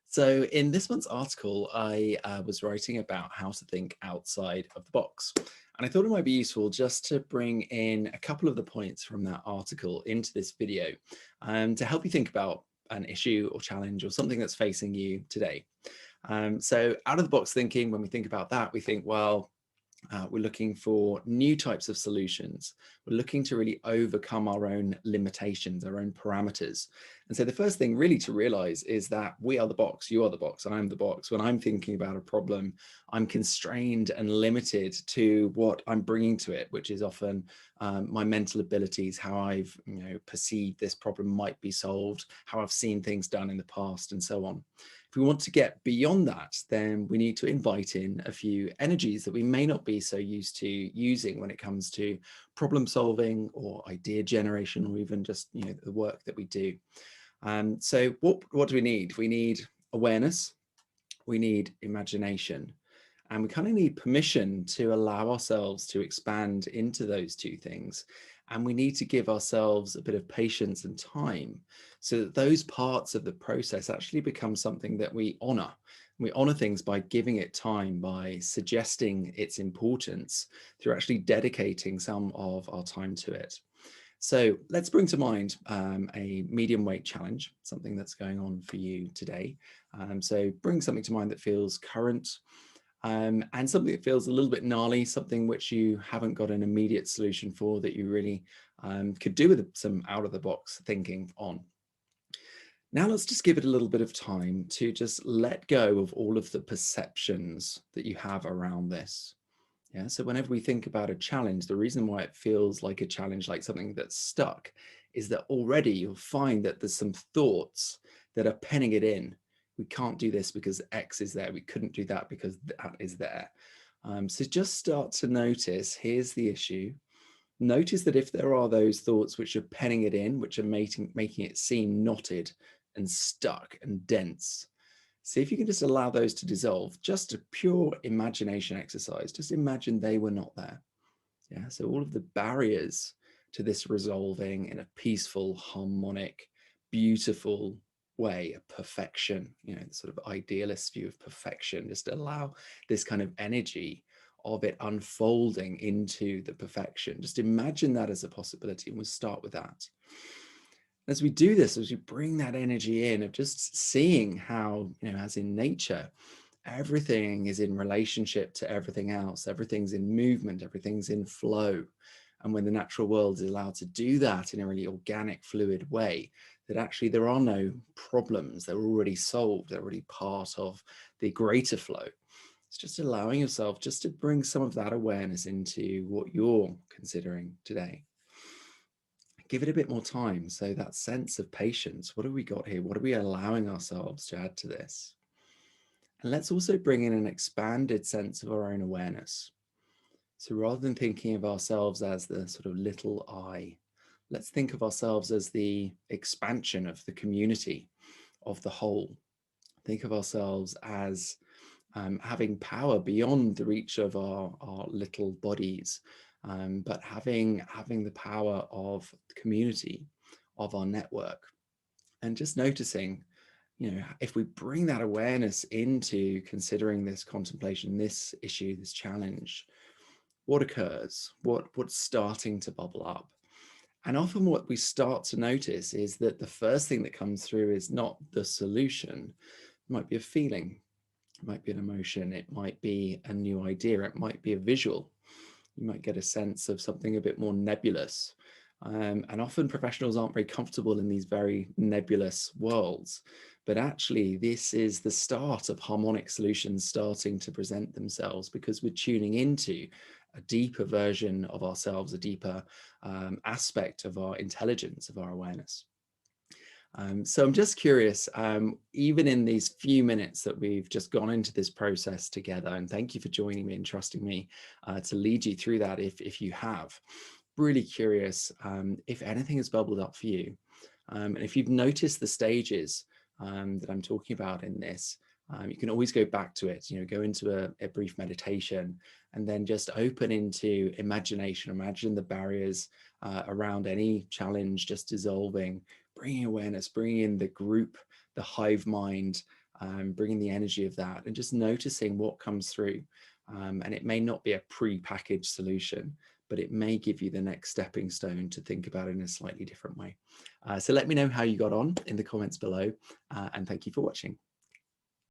So in this month's article, I was writing about how to think outside of the box. And I thought it might be useful just to bring in a couple of the points from that article into this video to help you think about an issue or challenge or something that's facing you today. So out of the box thinking, when we think about that, we think, well, we're looking for new types of solutions. We're looking to really overcome our own limitations, our own parameters. And so the first thing really to realize is that we are the box, you are the box, I'm the box. When I'm thinking about a problem, I'm constrained and limited to what I'm bringing to it, which is often my mental abilities, how I've perceived this problem might be solved, how I've seen things done in the past, and so on. If we want to get beyond that, then we need to invite in a few energies that we may not be so used to using when it comes to problem solving or idea generation, or even just the work that we do. So what do we need? We need awareness, we need imagination, and we kind of need permission to allow ourselves to expand into those two things. And we need to give ourselves a bit of patience and time so that those parts of the process actually become something that we honor. We honor things by giving it time, by suggesting its importance through actually dedicating some of our time to it. So let's bring to mind a medium weight challenge, something that's going on for you today. So bring something to mind that feels current, and something that feels a little bit gnarly, something which you haven't got an immediate solution for, that you really could do with some out of the box thinking on. Now let's just give it a little bit of time to just let go of all of the perceptions that you have around this. Yeah, so whenever we think about a challenge, the reason why it feels like a challenge, like something that's stuck, is that already you'll find that there's some thoughts that are penning it in. We can't do this because X is there. We couldn't do that because that is there. So just start to notice, here's the issue. Notice that if there are those thoughts which are penning it in, which are making it seem knotted and stuck and dense, see if you can just allow those to dissolve. Just a pure imagination exercise. Just imagine they were not there. Yeah. So all of the barriers to this resolving in a peaceful, harmonic, beautiful way, a perfection, the sort of idealist view of perfection. Just allow this kind of energy of it unfolding into the perfection. Just imagine that as a possibility, and we'll start with that. As we do this, as we bring that energy in of just seeing how, as in nature, everything is in relationship to everything else, everything's in movement, everything's in flow. And when the natural world is allowed to do that in a really organic, fluid way, that actually there are no problems, they're already solved, they're already part of the greater flow. It's just allowing yourself just to bring some of that awareness into what you're considering today. Give it a bit more time. So that sense of patience, what have we got here? What are we allowing ourselves to add to this? And let's also bring in an expanded sense of our own awareness. So rather than thinking of ourselves as the sort of little I, let's think of ourselves as the expansion of the community, of the whole. Think of ourselves as having power beyond the reach of our little bodies, but having the power of the community, of our network. And just noticing, if we bring that awareness into considering this contemplation, this issue, this challenge, what occurs? What's starting to bubble up? And often what we start to notice is that the first thing that comes through is not the solution. It might be a feeling, it might be an emotion, it might be a new idea, it might be a visual. You might get a sense of something a bit more nebulous. And often professionals aren't very comfortable in these very nebulous worlds. But actually, this is the start of harmonic solutions starting to present themselves, because we're tuning into a deeper version of ourselves, a deeper aspect of our intelligence, of our awareness. So I'm just curious, even in these few minutes that we've just gone into this process together, and thank you for joining me and trusting me to lead you through that if you have. Really curious if anything has bubbled up for you. And if you've noticed the stages that I'm talking about in this, you can always go back to it, go into a brief meditation and then just open into imagination. Imagine the barriers around any challenge just dissolving, bringing awareness, bringing in the group, the hive mind, bringing the energy of that and just noticing what comes through. And it may not be a pre-packaged solution, but it may give you the next stepping stone to think about it in a slightly different way. So let me know how you got on in the comments below, and thank you for watching.